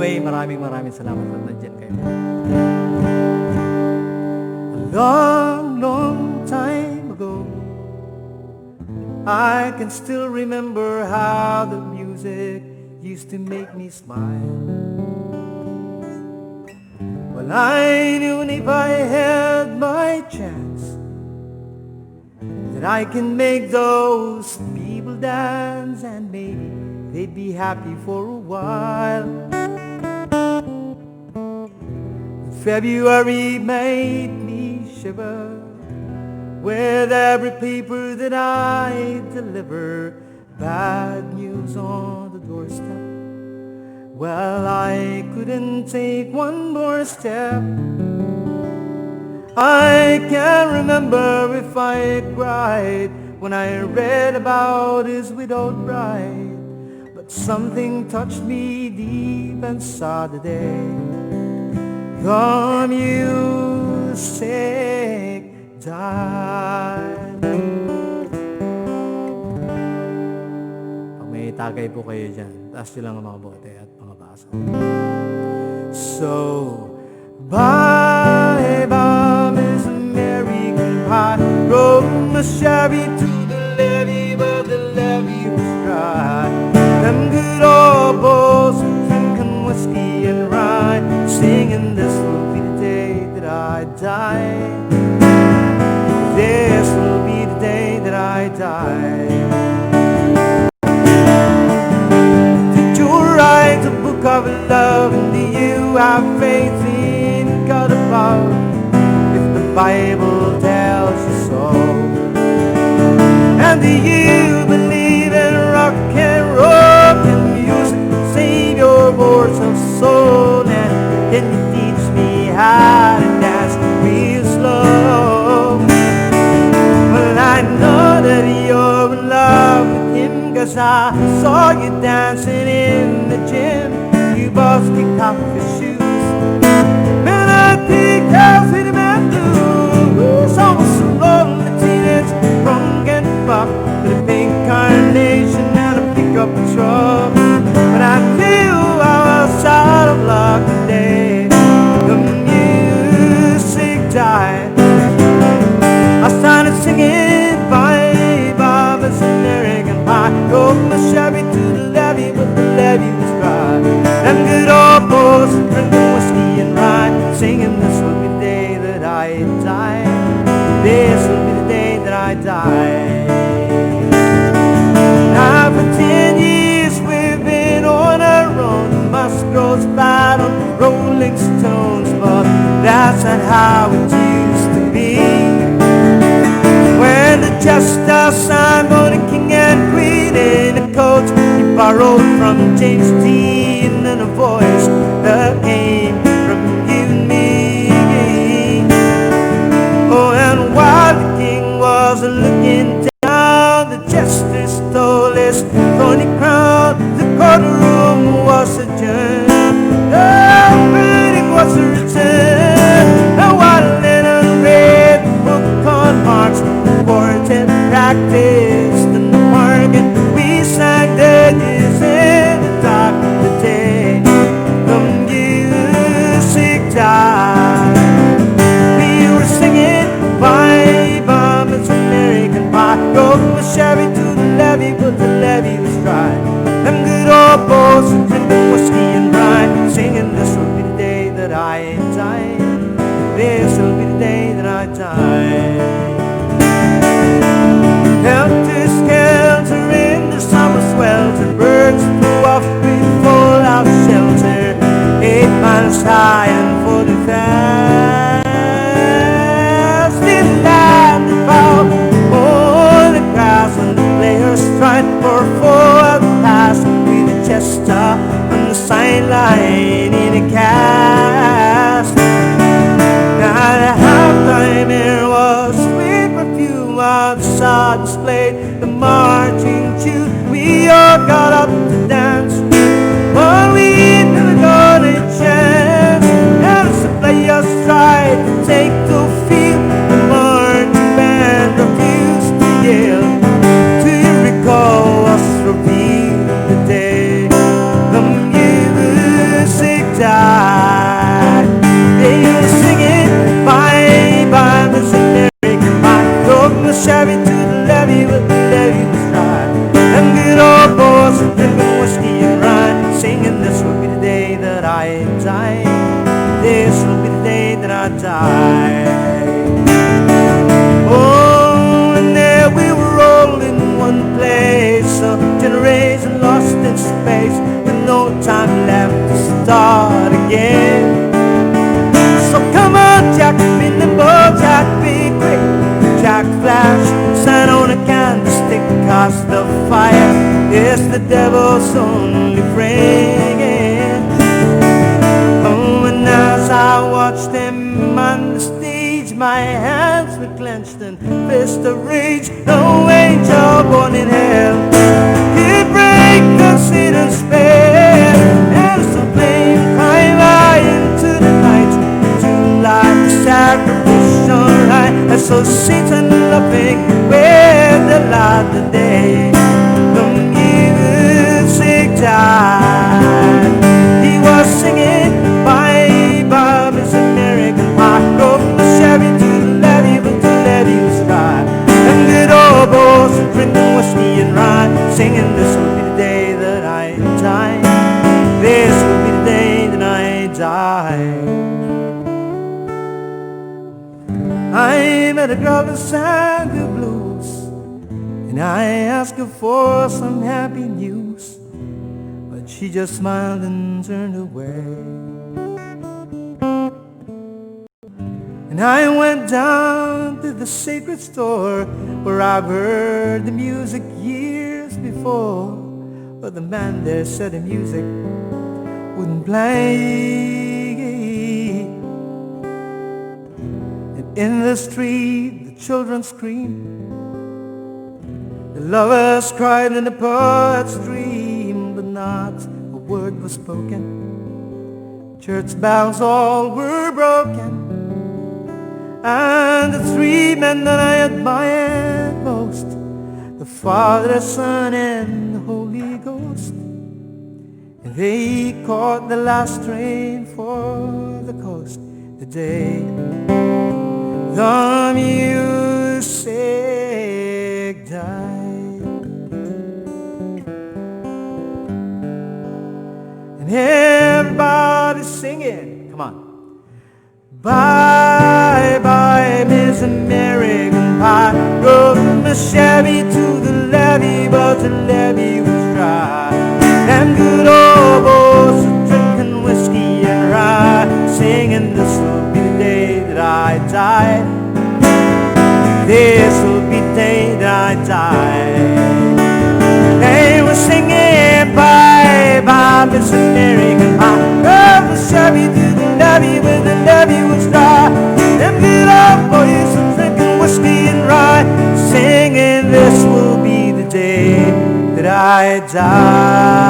Anyway, maraming salamat at nandiyan kayo. A long, long time ago, I can still remember how the music used to make me smile. Well, I knew if I had my chance that I can make those people dance, and maybe they'd be happy for a while. February made me shiver with every paper that I deliver. Bad news on the doorstep. Well, I couldn't take one more step. I can't remember if I cried when I read about his widowed bride, but something touched me deep inside today. The music died. Pag may tagay po kayo dyan, taas nyo lang ang mga bote at mga baso. So, bye-bye, Miss American Pie. Rode my Chevy to the levee, but the levee was dry. Them good old boys drinking whiskey and rye, singing this will be the day that I die. This will be the day that I die. Did you write a book of love, and do you have faith in God above, if the Bible tells you so? And do you believe in rock and roll? Can music save your mortal soul? And can you teach me how to dance real slow? Well, I know that you're in love with him, 'cause I saw you dancing in the gym. You both kicked off your shoes, man, I think I'll see the man do. Almost a lonely teenage drunk and buck with a pink carnation and a pickup truck. But I knew I was out of luck today. The music died. I started singing bye-bye, Miss American Pie. Drove my Chevy to the levee, but the levee was dry. Them good old boys drinking whiskey and rye, singing this will be the day that I die. This will be the day that I die. Now for 10 years we've been on our own. Must grow fat on Rolling Stones, but that's not how it used to be. When the jester Simon, the king and queen, in a coat he borrowed from James Dean, and a voice that came from you and me. Oh, and while the king was looking down, the jester stole his thorny crown. The courtroom was adjourned, the verdict was returned. And while Lennon read the book on marks, court and practiced in the market, we sang dirges in the dark of the day. The music died. We were singing bye-bye, Miss American Pie. Drove my Chevy to the levee, but the levee was dry. Them good old boys were drinking whiskey and rye, singing this will be the day that I die. This will be the day that I die. Helter skelter in the summer swelter, birds flew off with full of shelter, 8 miles high and 40 fast. It landed foul on the grass, and the players tried for a forward pass, with a jester on the sideline in a cast. Now the halftime air was sweet perfume of the sod displayed the marching tune. We all got up to dance, but we never got a chance. As the players tried to take the field, the marching band refused to yell. Do you recall us revealed the day? The music die. This will be the day that I die. Oh, and there we were all in one place, a generation lost in space, with no time left to start again. So come on, Jack, be nimble, Jack, be quick, Jack, flash, sign on a candlestick, cause the fire is the devil's only friend. Oh, and as I watched him on the stage, my hands were clenched and fist of rage. No angel born in hell could break the Satan's spell. And so flame climb high into the night to light the sacrificial light. And so Satan laughing with the light of day, the music died. He was singing bye bye, Miss American Pie. Drove the Chevy to the levee, but the levee was dry. And good old boys were drinking whiskey and rye, singing, this will be the day that I die. This will be the day that I die. I met a girl that sang the blues, and I asked her for some happy news, but she just smiled and turned away. And I went down to the sacred store where I've heard the music years before, but the man there said the music wouldn't play. And in the street the children screamed, the lovers cried and the poets dreamed, but not a word was spoken. Church bells all were broken, and the three men that I admired most, the Father, the Son, and the Holy Ghost, and they caught the last train for the coast the day the music died. And everybody's singing, come on. Bye bye, Miss American Pie. Drove the Chevy to the levee, but the levee was dry. And good old boys were drinking whiskey and rye, singing, this will be the day that I die. This will be the day that I die. They were singing bye bye, Miss American Pie. Drove the Chevy to the levee, but the levee was dry. Them good old boys were drinking whiskey and rye, singing, this will be the day that I die.